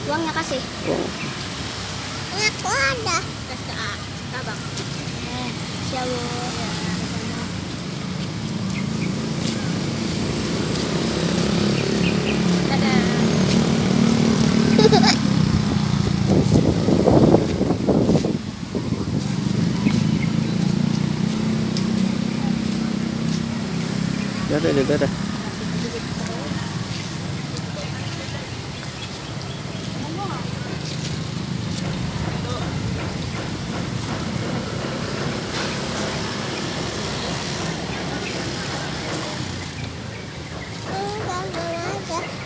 Uangnya kasih. Ini aku ada. Kasih ke Abang. Siap, Bu. Dadah. Dadah.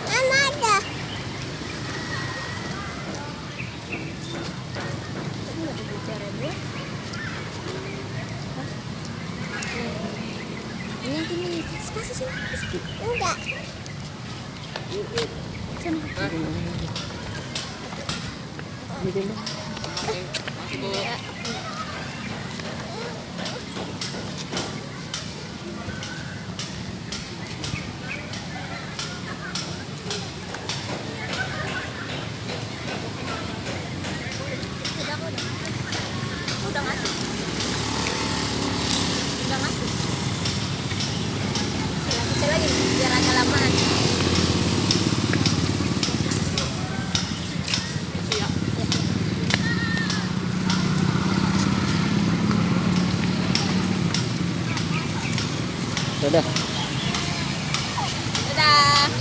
Mama ada. Ini yang ini. Kasih sini. Enggak. Udah ngasih. Udah ngasih. Kita lagi biar agak lamaan. Dadah. Dadah.